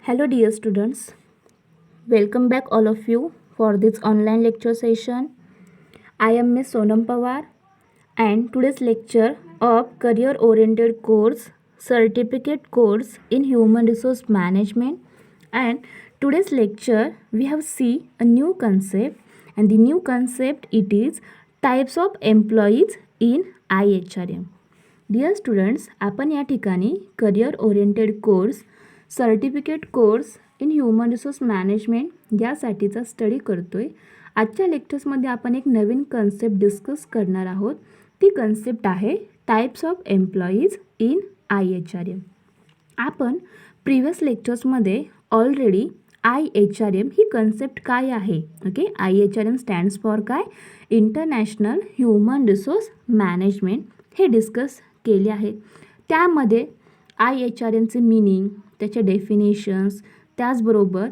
Hello, dear students. Welcome back, all of you, for this online lecture session. I am Miss Sonam Pawar, and today's lecture of career oriented course, certificate course in human resource management. And today's lecture, we have see a new concept, and the new concept it is types of employees in IHRM. Dear students, आपण या ठिकाणी career oriented course, certificate course in human resource management यासाठीचा study करतो आहे. आजच्या लेक्चर्समध्ये आपण एक नवीन कन्सेप्ट डिस्कस करणार आहोत. ती कन्सेप्ट आहे types of employees in IHRM. आपण प्रिव्हियस लेक्चर्समध्ये ऑलरेडी IHRM ही कन्सेप्ट काय आहे, ओके, IHRM स्टँड्स फॉर काय, इंटरनॅशनल ह्युमन रिसोर्स मॅनेजमेंट, हे डिस्कस केले आहे. त्यामध्ये IHRMचे मीनिंग, त्याचे डेफिनेशन्स, त्याचबरोबर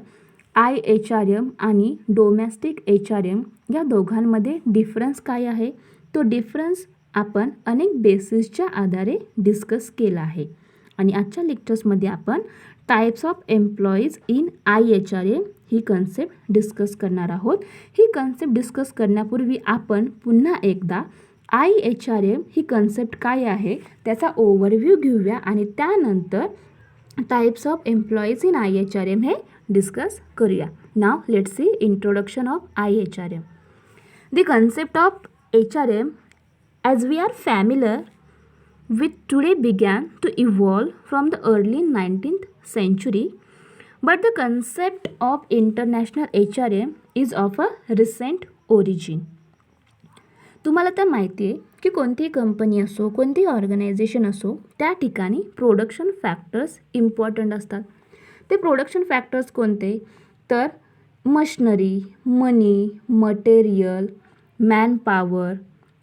IHRM आणि डोमेस्टिक HRM या दोघांमध्ये डिफरन्स काय आहे, तो डिफरन्स आपण अनेक बेसिसच्या आधारे डिस्कस केला आहे. आणि आजच्या लेक्चर्समध्ये आपण types of employees in IHRM he concept discuss करणार आहोत. ही कन्सेप्ट डिस्कस करण्यापूर्वी आपण पुन्हा एकदा IHRM ही कन्सेप्ट काय आहे त्याचा ओव्हरव्ह्यू घेऊया आणि त्यानंतर types of employees in IHRM हे डिस्कस करूया. नाव let's C introduction of IHRM. The concept of HRM as we are familiar with today began to evolve from the early 19th century, but the concept of international HRM is of a recent origin. तुम्हाला तर माहिती आहे की कोणतीही company असो, कोणतीही organisation असो, त्या ठिकाणी प्रोडक्शन फॅक्टर्स इम्पॉर्टंट असतात. ते प्रोडक्शन फॅक्टर्स कोणते, तर machinery, money, material, manpower,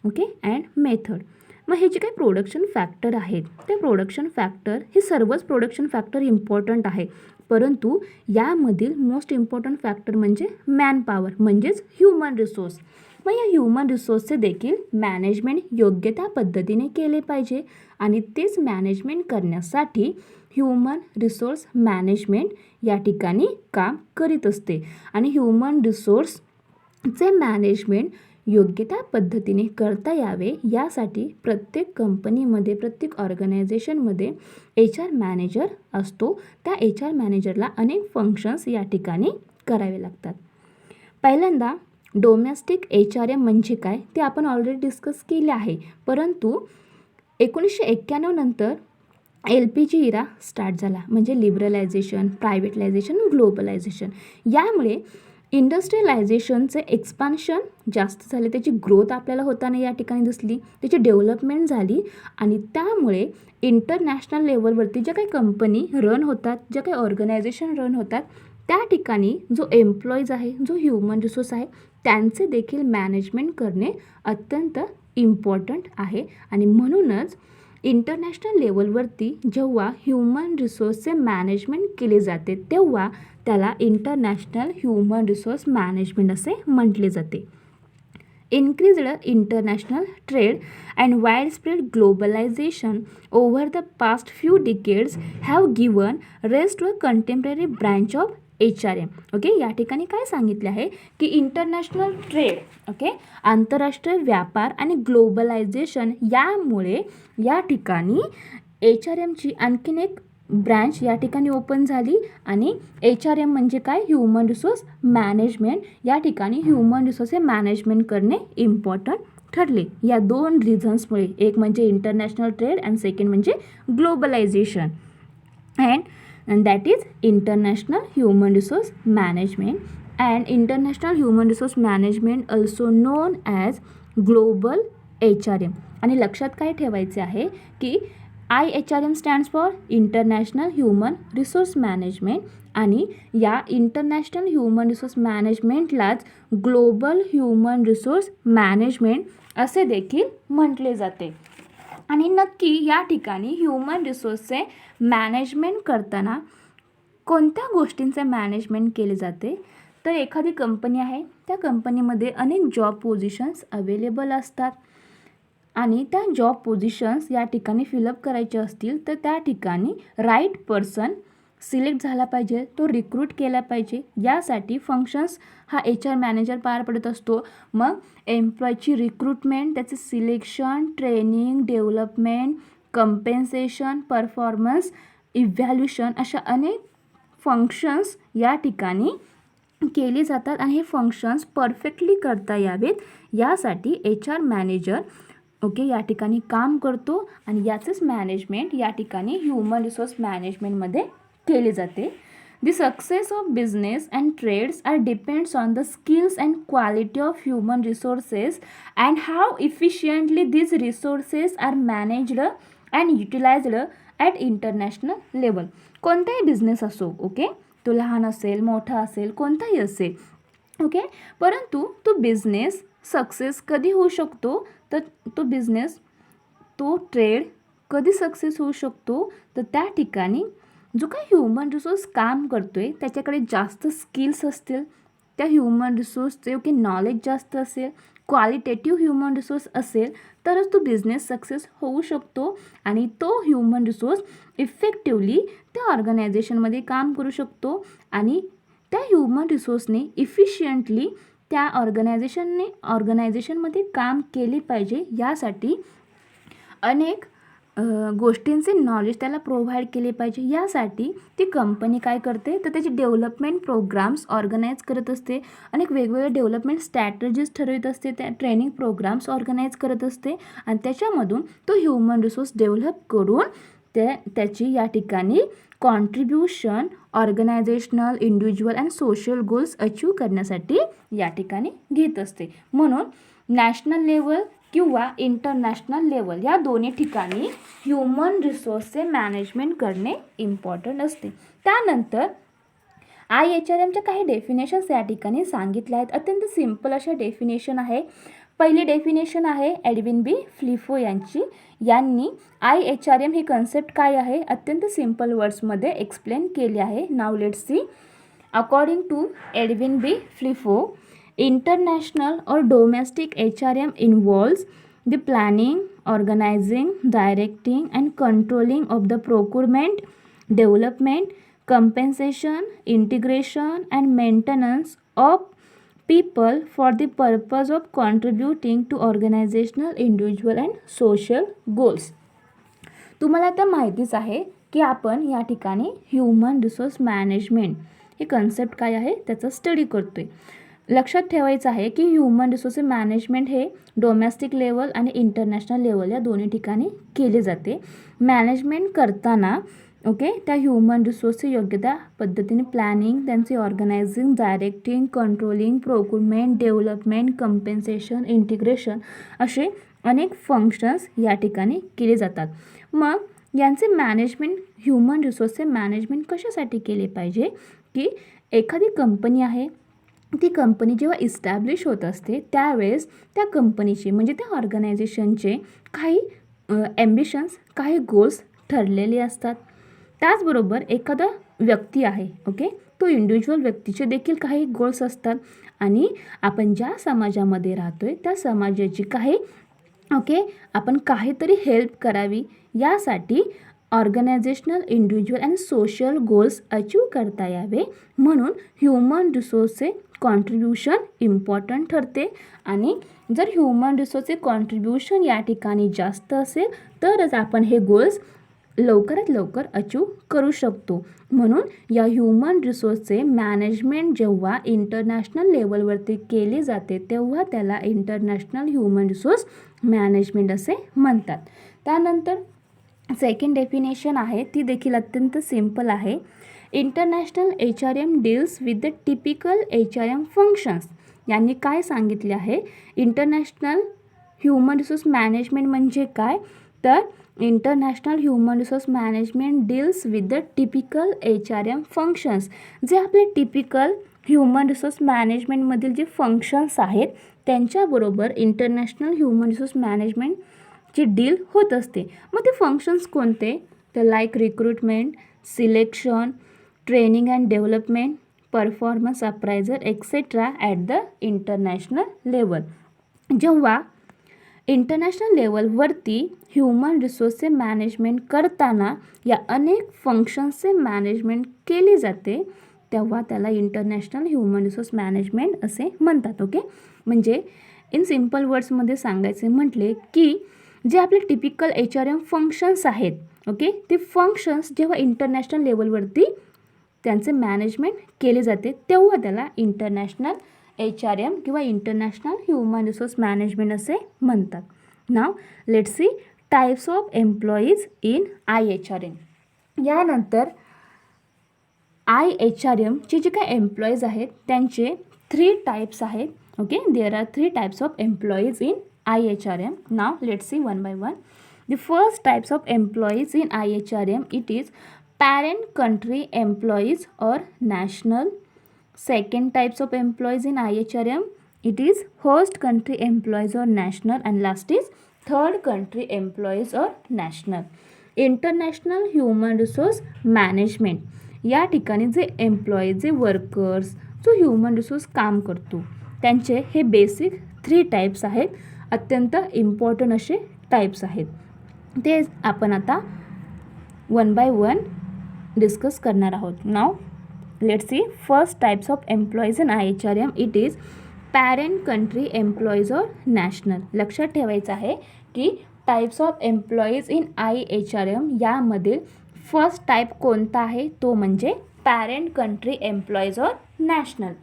okay, and method. मग हे जे काही प्रोडक्शन फॅक्टर आहेत, ते प्रोडक्शन फॅक्टर, हे सर्वच प्रोडक्शन फॅक्टर इम्पॉर्टंट आहे, परंतु यामधील मोस्ट इम्पॉर्टंट फॅक्टर म्हणजे मॅनपॉवर, म्हणजेच ह्युमन रिसोर्स. मग या ह्युमन रिसोर्सचे देखील मॅनेजमेंट योग्य त्या पद्धतीने केले पाहिजे आणि तेच मॅनेजमेंट करण्यासाठी ह्युमन रिसोर्स मॅनेजमेंट या ठिकाणी काम करीत असते. आणि ह्युमन रिसोर्सचे मॅनेजमेंट योग्य त्या पद्धतीने करता यावे यासाठी प्रत्येक कंपनीमध्ये, प्रत्येक ऑर्गनायझेशनमध्ये HR मॅनेजर असतो. त्या HR मॅनेजरला अनेक फंक्शन्स या ठिकाणी करावे लागतात. पहिल्यांदा डोमेस्टिक HRM म्हणजे काय ते आपण ऑलरेडी डिस्कस केले आहे, परंतु 1991 नंतर LPG इरा स्टार्ट झाला, म्हणजे लिबरलायझेशन, प्रायव्हेटलायझेशन, ग्लोबलायझेशन. यामुळे इंडस्ट्रियलायझेशनचे एक्सपान्शन जास्त झाले, त्याची ग्रोथ आपल्याला होताना या ठिकाणी दिसली, त्याची डेव्हलपमेंट झाली आणि त्यामुळे इंटरनॅशनल लेवलवरती ज्या काही कंपनी रन होतात, ज्या काही ऑर्गनायझेशन रन होतात, त्या ठिकाणी जो एम्प्लॉईज आहे, जो ह्युमन रिसोर्स आहे, त्यांचे देखील मॅनेजमेंट करणे अत्यंत इम्पॉर्टंट आहे. आणि म्हणूनच इंटरनॅशनल लेवलवरती जेव्हा ह्युमन रिसोर्सचे मॅनेजमेंट केले जाते तेव्हा त्याला इंटरनॅशनल ह्युमन रिसोर्स मॅनेजमेंट असे म्हटले जाते. Increased international trade and widespread globalization over the past few decades have given rise to a contemporary branch of HRM. Okay, या ठिकाणी काय सांगितले आहे की इंटरनॅशनल ट्रेड, ओके, आंतरराष्ट्रीय व्यापार आणि ग्लोबलायझेशन यामुळे या ठिकाणी HRMची आणखीन एक ब्रँच या ठिकाणी ओपन झाली. आणि HRM म्हणजे काय, ह्युमन रिसोर्स मॅनेजमेंट. या ठिकाणी ह्युमन रिसोर्स हे मॅनेजमेंट करणे इम्पॉर्टंट ठरले या दोन रिझन्समुळे. एक म्हणजे इंटरनॅशनल ट्रेड अँड सेकंड म्हणजे globalisation. And that is international human resource management. And international human resource management also known as global HRM. आणि लक्षात काय ठेवायचे आहे की IHRM stands for international human resource management आणि या इंटरनॅशनल ह्युमन रिसोर्स मॅनेजमेंटलाच ग्लोबल ह्युमन रिसोर्स मॅनेजमेंट असे देखील म्हटले जाते. आणि नक्की या ठिकाणी ह्युमन रिसोर्सचे मॅनेजमेंट करताना कोणत्या गोष्टींचे मॅनेजमेंट केले जाते, तर एखादी कंपनी आहे, त्या कंपनीमध्ये अनेक जॉब पोझिशन्स अवेलेबल असतात आणि त्या जॉब पोझिशन्स या ठिकाणी फिलअप करायचे असतील तर त्या ठिकाणी राईट पर्सन सिलेक्ट झाला पाहिजे, तो रिक्रूट केला पाहिजे. यासाठी फंक्शन्स हा HR मॅनेजर पार पडत असतो. मग एम्प्लॉयची रिक्रुटमेंट, त्याचे selection, training, development, compensation, performance evaluation अशा अनेक फंक्शन्स या ठिकाणी केली जातात आणि हे फंक्शन्स परफेक्टली करता यावेत यासाठी HR मॅनेजर या ठिकाणी काम करतो आणि याचंच मॅनेजमेंट या ठिकाणी ह्युमन रिसोर्स मॅनेजमेंटमध्ये केले जाते. The success of business and trades depends on the skills and quality of human resources and how efficiently these resources are managed and utilized at international level. कोणताही बिझनेस असो, तो लहान असेल, मोठा असेल, कोणताही असेल, परंतु तो बिझनेस सक्सेस कधी होऊ शकतो, तर तो बिझनेस, तो ट्रेड कधी सक्सेस होऊ शकतो, तर त्या ठिकाणी जो काही ह्युमन रिसोर्स काम करतो आहे त्याच्याकडे जास्त स्किल्स असतील, त्या ह्युमन रिसोर्सचे नॉलेज जास्त असेल, क्वालिटेटिव्ह ह्युमन रिसोर्स असेल तरच तो बिझनेस सक्सेस होऊ शकतो आणि तो ह्युमन रिसोर्स इफेक्टिवली त्या ऑर्गनायझेशनमध्ये काम करू शकतो आणि त्या ह्युमन रिसोर्सने इफिशियंटली त्या ऑर्गनायझेशनमध्ये काम केले पाहिजे. यासाठी अनेक गोष्टींचे नॉलेज त्याला प्रोव्हाइड केले पाहिजे. यासाठी ती कंपनी काय करते, तर त्याची डेव्हलपमेंट प्रोग्राम्स ऑर्गनाईज करत असते, अनेक वेगवेगळे डेव्हलपमेंट स्ट्रॅटजीज ठरवित असते, त्या ट्रेनिंग प्रोग्राम्स ऑर्गनाईज करत असते आणि त्याच्यामधून तो ह्युमन रिसोर्स डेव्हलप करून त्याची या ठिकाणी contribution organisational, individual and social goals achieve करण्यासाठी या ठिकाणी घेत असते. म्हणून नॅशनल लेवल किंवा इंटरनॅशनल लेवल या दोन्ही ठिकाणी ह्युमन रिसोर्सचे मॅनेजमेंट करणे इम्पॉर्टंट असते. त्यानंतर IHRMच्या काही डेफिनेशन्स या ठिकाणी सांगितल्या आहेत. अत्यंत सिम्पल अशा डेफिनेशन आहे. पहिली डेफिनेशन आहे एडविन बी फ्लिफो यांनी IHRM ही कन्सेप्ट काय आहे अत्यंत सिम्पल वर्ड्समध्ये एक्सप्लेन केली आहे. नाव let's see. According to Edwin B Flippo, international or domestic HRM involves the planning, organizing, directing and controlling of the procurement, development, compensation, integration and maintenance of people for the purpose of contributing to organizational, individual and social goals. तुम्हाला आता माहितीच आहे की आपण या ठिकाणी human resource management हे concept काय आहे त्याचा स्टडी करतोय. लक्षात ठेवायचं आहे की ह्युमन रिसोर्स मॅनेजमेंट हे डोमेस्टिक लेवल आणि इंटरनॅशनल लेवल या दोन्ही ठिकाणी केले जाते. मॅनेजमेंट करताना त्या ह्युमन रिसोर्सची योग्य त्या पद्धतीने प्लॅनिंग, त्यांचे organising, directing, controlling, procurement, development, compensation, integration असे अनेक फंक्शन्स या ठिकाणी केले जातात. मग यांचे मॅनेजमेंट, ह्युमन रिसोर्सचे मॅनेजमेंट कशासाठी केले पाहिजे की एखादी कंपनी आहे, ती कंपनी जेव्हा इस्टॅब्लिश होत असते त्यावेळेस त्या कंपनीचे म्हणजे त्या ऑर्गनायझेशनचे काही ॲम्बिशन्स, काही गोल्स ठरलेले असतात. त्याचबरोबर एखादा व्यक्ती आहे, तो इंडिव्हिज्युअल व्यक्तीचे देखील काही गोल्स असतात आणि आपण ज्या समाजामध्ये राहतोय त्या समाजाची काही आपण काहीतरी हेल्प करावी यासाठी organisational, individual and social goals achieve करता यावे म्हणून ह्युमन रिसोर्सचे कॉन्ट्रीब्युशन इम्पॉर्टंट ठरते. आणि जर ह्युमन रिसोर्सचे कॉन्ट्रीब्युशन या ठिकाणी जास्त असेल तरच आपण हे गोल्स लवकरात लवकर अचीव करू शकतो. म्हणून या ह्युमन रिसोर्सचे मॅनेजमेंट जेव्हा इंटरनॅशनल लेवलवरती केले जाते तेव्हा त्याला इंटरनॅशनल ह्युमन रिसोर्स मॅनेजमेंट असे म्हणतात. त्यानंतर सेकंड डेफिनेशन आहे ती देखील अत्यंत सिम्पल आहे. International HRM deals with the typical HRM functions. यांनी काय सांगितले आहे, इंटरनॅशनल ह्युमन रिसोर्स मॅनेजमेंट म्हणजे काय, तर international human resource management deals with the typical HRM functions. जे आपले टिपिकल ह्युमन रिसोर्स मॅनेजमेंटमधील जे फंक्शन्स आहेत त्यांच्याबरोबर इंटरनॅशनल ह्युमन रिसोर्स मॅनेजमेंटची डील होत असते. मग ते फंक्शन्स कोणते, तर like recruitment, selection, training and development, performance appraisal etcetera at the international level. जेव्हा इंटरनॅशनल लेवलवरती ह्युमन रिसोर्सचे मॅनेजमेंट करताना या अनेक फंक्शन्सचे मॅनेजमेंट केली जाते, तेव्हा त्याला इंटरनॅशनल ह्युमन रिसोर्स मॅनेजमेंट असे म्हणतात. ओके, म्हणजे इन सिम्पल वर्ड्समध्ये सांगायचे म्हटले की जे आपले टिपिकल HRM फंक्शन्स आहेत, ओके, ते फंक्शन्स जेव्हा इंटरनॅशनल लेवलवरती त्यांचे मॅनेजमेंट केले जाते तेव्हा त्याला इंटरनॅशनल HRM किंवा इंटरनॅशनल ह्युमन रिसोर्स मॅनेजमेंट असे म्हणतात. नाव let's C types of employees in IHRM. यानंतर IHRMचे जे काही एम्प्लॉईज आहेत त्यांचे 3 टाईप्स आहेत. Okay, there are 3 types of employees in IHRM. Now let's see one by one. The first types of employees in IHRM, it is parent country employees or national. Second types of employees in IHRM, it is host country employees or national, and last is third country employees or national. International human resource management या ठिकाणी जे employees, जे workers, जो human resource काम करतो त्यांचे हे basic 3 types आहेत. अत्यंत इम्पॉर्टंट असे टाईप्स आहेत. ते आपण आता वन बाय वन डिस्कस करणार आहोत. Now let's see first types of employees in IHRM, it is parent country employees or national. लक्षात ठेवायचं आहे की types of employees in IHRM यामधील फर्स्ट टाईप कोणता आहे तो म्हणजे parent country employees or national.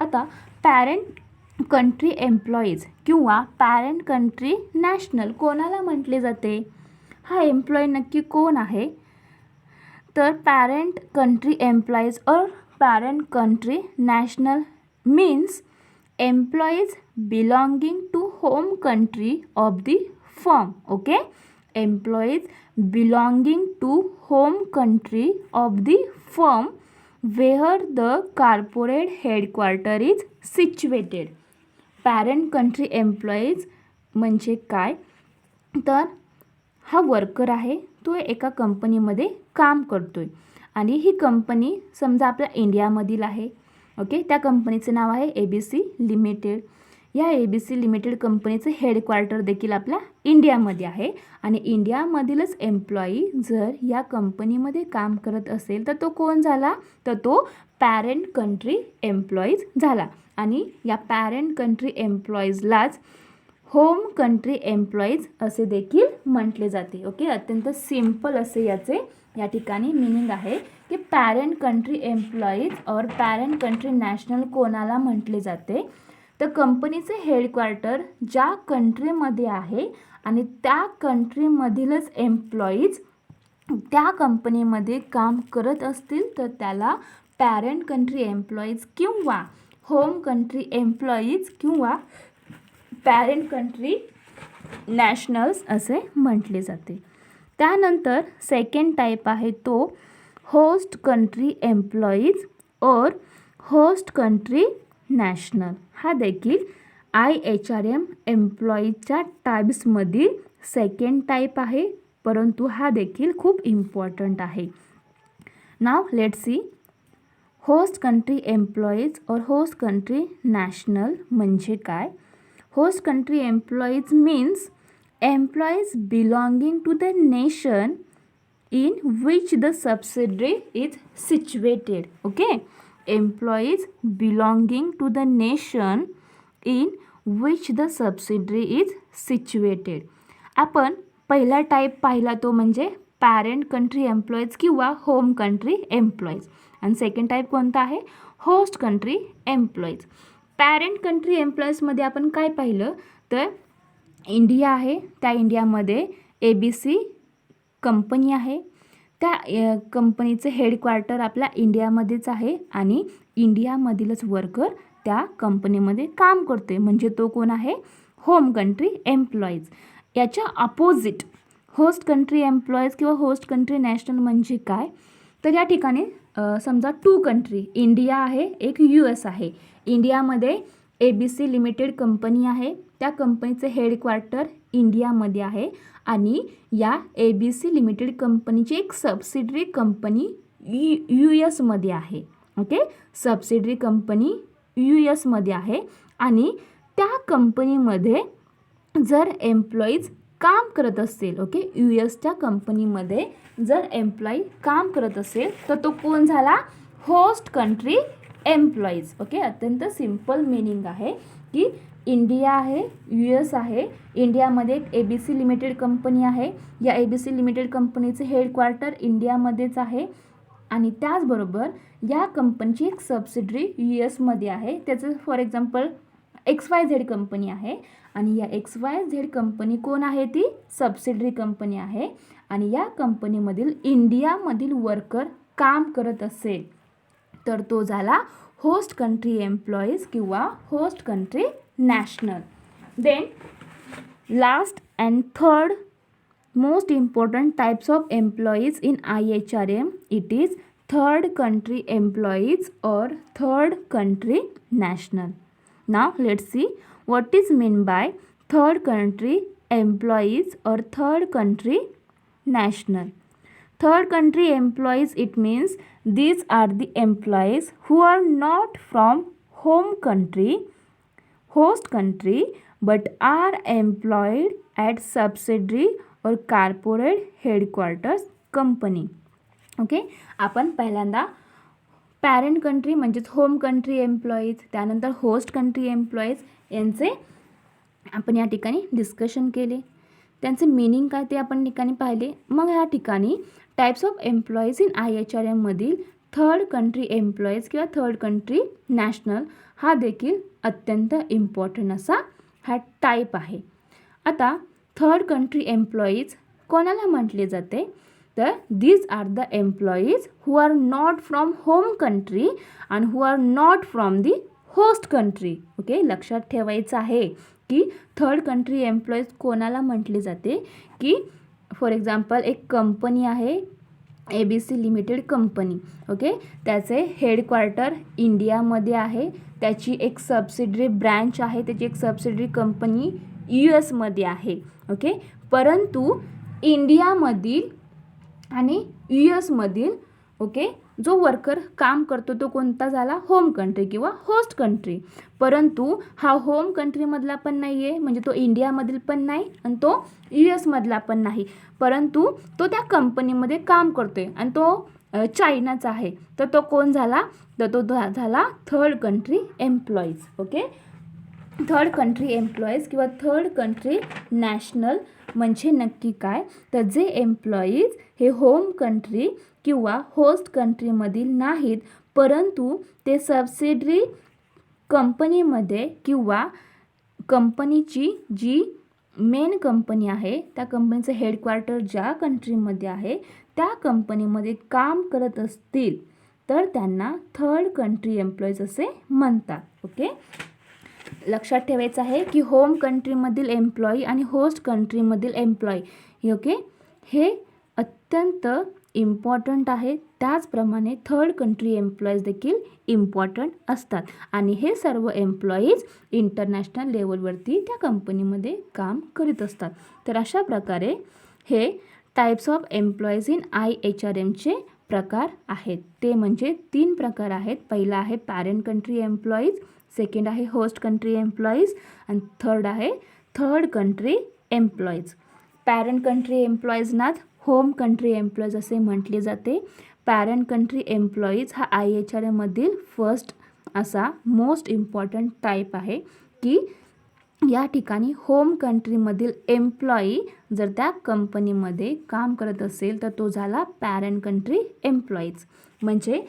आता पॅरेंट कंट्री एम्प्लॉईज किंवा पॅरेंट कंट्री नॅशनल कोणाला म्हटले जाते? हा एम्प्लॉई नक्की कोण आहे? तर पॅरेंट कंट्री एम्प्लॉईज और parent country national means employees belonging to home country of the firm. Okay, employees belonging to home country of the firm where the corporate headquarter is situated. Parent country employees म्हणजे काय? तर हा worker आहे, तो एका कंपनीमध्ये काम करतो आहे आणि ही कंपनी समजा आपल्या इंडियामधील आहे. ओके, त्या कंपनीचं नाव आहे ABC लिमिटेड. या ABC लिमिटेड कंपनीचं हेडक्वार्टर देखील आपल्या इंडियामध्ये आहे आणि इंडियामधीलच एम्प्लॉई जर या कंपनीमध्ये काम करत असेल तर तो कोण झाला? तर तो पॅरेंट कंट्री एम्प्लॉईज झाला आणि या पॅरेंट कंट्री एम्प्लॉईजलाच होम कंट्री एम्प्लॉईज असे देखील म्हटले जाते. ओके, अत्यंत सिम्पल असे याचे या ठिकाणी मिनिंग आहे की पॅरेंट कंट्री एम्प्लॉईज और पॅरेंट कंट्री नॅशनल कोणाला म्हटले जाते? तर कंपनीचे हेडक्वार्टर ज्या कंट्रीमध्ये आहे आणि त्या कंट्रीमधीलच एम्प्लॉईज त्या कंपनीमध्ये काम करत असतील तर त्याला पॅरेंट कंट्री एम्प्लॉईज किंवा होम कंट्री एम्प्लॉईज किंवा पॅरेंट कंट्री नॅशनल्स असे म्हटले जाते. त्यानंतर सेकंड टाईप आहे तो होस्ट कंट्री एम्प्लॉईज और होस्ट कंट्री नॅशनल. हा देखील IHRM एम्प्लॉईजच्या टाईप्समधील सेकंड टाईप आहे, परंतु हा देखील खूप इम्पॉर्टंट आहे. नाव let's see host country employees और होस्ट कंट्री नॅशनल म्हणजे काय? Host country employees means employees belonging to the nation in which the subsidiary is situated. Okay, employees belonging to the nation in which the subsidiary is situated. आपण पहिला type पाहिला तो म्हणजे parent country employees किंवा home country employees आणि second type कोणता आहे? Host country employees. Parent country एम्प्लॉईजमध्ये आपण काय पाहिलं तर इंडिया आहे, त्या इंडियामध्ये ABC कंपनी आहे, त्या कंपनीचं हेडक्वार्टर आपल्या इंडियामध्येच आहे आणि इंडियामधीलच वर्कर त्या कंपनीमध्ये काम करते म्हणजे तो कोण आहे? Home country employees. याच्या अपोजिट होस्ट कंट्री एम्प्लॉईज किंवा होस्ट कंट्री नॅशनल म्हणजे काय? तर या ठिकाणी समजा 2 कंट्री, इंडिया आहे, एक US आहे. इंडियामध्ये ABC लिमिटेड कंपनी आहे, त्या कंपनीचं हेडक्वार्टर इंडियामध्ये आहे आणि या ABC लिमिटेड कंपनीची एक सबसिडरी कंपनी US मध्ये आहे. ओके, सबसिडरी कंपनी US मध्ये आहे आणि त्या कंपनीमध्ये जर एम्प्लॉईज काम करत असेल, ओके, US कंपनीमध्ये जर एम्प्लॉई काम करत असेल तर तो कोण झाला, होस्ट कंट्री एम्प्लॉईज. ओके, अत्यंत सिम्पल मीनिंग आहे की इंडिया आहे, US आहे, इंडियामध्ये एक ABC लिमिटेड कंपनी आहे, या ABC लिमिटेड कंपनीचे हेडक्वार्टर इंडियामध्येच आहे आणि त्याचबरोबर या कंपनीची एक सबसिडरी US आहे. त्याचं फॉर एक्झाम्पल XYZ कंपनी आहे आणि या XYZ कंपनी कोण आहे, ती सबसिडरी कंपनी आहे आणि या कंपनीमधील इंडियामधील वर्कर काम करत असेल तर तो झाला होस्ट कंट्री एम्प्लॉईज किंवा host country national. Then last and third most important types of employees in IHRM, it is third country employees or third country national. Now let's see what is mean by third country employees or third country national. Third country employees, it means these are the employees who are not from home country, host country, but are employed at subsidiary और corporate headquarters company. Okay, आपण पहिल्यांदा parent country म्हणजेच home country employees, त्यानंतर host country employees यांचे आपण या ठिकाणी discussion केले, त्यांचे मीनिंग काय ते आपण ठिकाणी पाहिले. मग या ठिकाणी types of employees in IHRM मधील थर्ड कंट्री एम्प्लॉईज किंवा थर्ड कंट्री नॅशनल हा देखील अत्यंत इम्पॉर्टंट असा हा टाईप आहे. आता थर्ड कंट्री एम्प्लॉईज कोणाला म्हटले जाते, तर these are the employees who are not from home country and who are not from the host country. Okay, लक्षात ठेवायचं आहे की थर्ड कंट्री एम्प्लॉईज कोणाला म्हटले जाते की फॉर एक्झाम्पल एक कंपनी आहे ABC लिमिटेड कंपनी. ओके, त्याचे हेडक्वार्टर इंडियामध्ये आहे, त्याची एक सबसिडरी ब्रँच आहे, त्याची एक सबसिडरी कंपनी US मध्ये आहे. ओके, परंतु इंडियामधील आणि US मधील ओके जो वर्कर काम करतो तो कोणता झाला, होम कंट्री किंवा होस्ट कंट्री. परंतु हा होम कंट्रीमधला पण नाही आहे, म्हणजे तो इंडियामधील पण नाही आणि तो US मधला पण नाही, परंतु तो त्या कंपनीमध्ये काम करतोय आणि तो चायनाचा आहे, तर तो कोण झाला, तर तो झाला third country employees. Okay, third country employees किंवा थर्ड कंट्री नॅशनल म्हणजे नक्की काय, तर जे एम्प्लॉईज हे होम कंट्री किंवा होस्ट कंट्रीमधील नाहीत, परंतु ते सबसिडरी कंपनीमध्ये किंवा कंपनीची जी मेन कंपनी आहे त्या कंपनीचं हेडक्वार्टर ज्या कंट्रीमध्ये आहे त्या कंपनीमध्ये काम करत असतील तर त्यांना थर्ड कंट्री एम्प्लॉईज असे म्हणतात. ओके, लक्षात ठेवायचं आहे की होम कंट्रीमधील एम्प्लॉई आणि होस्ट कंट्रीमधील एम्प्लॉई ओके हे अत्यंत इम्पॉर्टंट आहे. त्याचप्रमाणे थर्ड कंट्री एम्प्लॉईज देखील इम्पॉर्टंट असतात आणि हे सर्व एम्प्लॉईज इंटरनॅशनल लेवलवरती त्या कंपनीमध्ये काम करीत असतात. तर अशा प्रकारे हे टाईप्स ऑफ एम्प्लॉईज इन IHRMचे प्रकार आहेत. ते म्हणजे 3 प्रकार आहेत. पहिला आहे पॅरेंट कंट्री एम्प्लॉईज, सेकंड आहे होस्ट कंट्री एम्प्लॉईज आणि थर्ड आहे third country employees. Parent country एम्प्लॉईजना होम कंट्री एम्प्लॉईज असे म्हटले जाते. पॅरेंट कंट्री एम्प्लॉईज हा IHRMमधील फर्स्ट असा मोस्ट इम्पॉर्टंट टाईप आहे की या ठिकाणी होम कंट्रीमधील एम्प्लॉई जर त्या कंपनीमध्ये काम करत असेल तर तो झाला पॅरेंट कंट्री एम्प्लॉईज. म्हणजे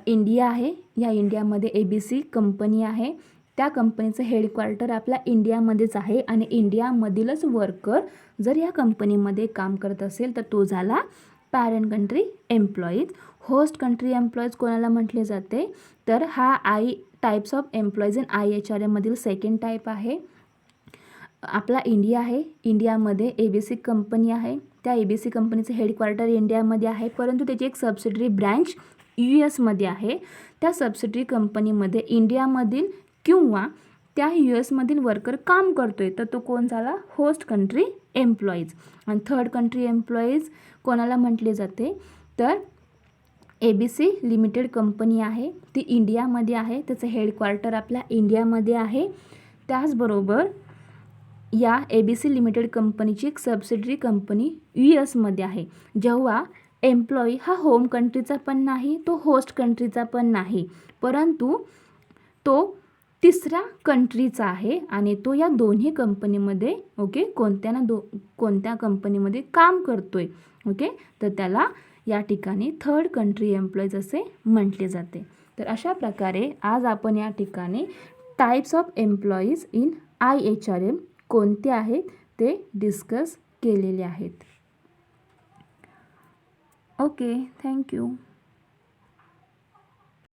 इंडिया आहे, या इंडियामध्ये ABC कंपनी आहे, त्या कंपनीचं हेडक्वार्टर आपल्या इंडियामध्येच आहे आणि इंडियामधीलच वर्कर जर या कंपनीमध्ये काम करत असेल तर तो झाला parent country employees. Host country employees कोणाला म्हटले जाते, तर हा टाईप्स ऑफ एम्प्लॉईज इन IHRMमधील सेकंड टाईप आहे. आपला इंडिया आहे, इंडियामध्ये ABC कंपनी आहे, त्या ABC कंपनीचं हेडक्वार्टर इंडियामध्ये आहे, परंतु त्याची एक सबसिडरी ब्रँच US मध्ये आहे. त्या सबसिडरी कंपनीमध्ये इंडियामधील किंवा त्या US मधील वर्कर काम करतोय तर तो कोण झाला, होस्ट कंट्री एम्प्लॉईज. आणि थर्ड कंट्री एम्प्लॉईज कोणाला म्हटले जाते, तर ABC लिमिटेड कंपनी आहे, ती इंडियामध्ये आहे, त्याचं हेडक्वार्टर आपल्या इंडियामध्ये आहे. त्याचबरोबर या ABC लिमिटेड कंपनीची एक सबसिडरी कंपनी US मध्ये आहे. जेव्हा एम्प्लॉई हा होम कंट्रीचा पण नाही, तो होस्ट कंट्रीचा पण नाही, परंतु तो तिसऱ्या कंट्रीचा आहे आणि तो या दोन्ही कंपनीमध्ये कोणत्या कंपनीमध्ये काम करतोय. तर त्याला या ठिकाणी थर्ड कंट्री एम्प्लॉईज असे म्हटले जाते. तर अशा प्रकारे आज आपण या ठिकाणी types of employees in IHRM कोणते आहेत ते डिस्कस केलेले आहेत. Okay, thank you.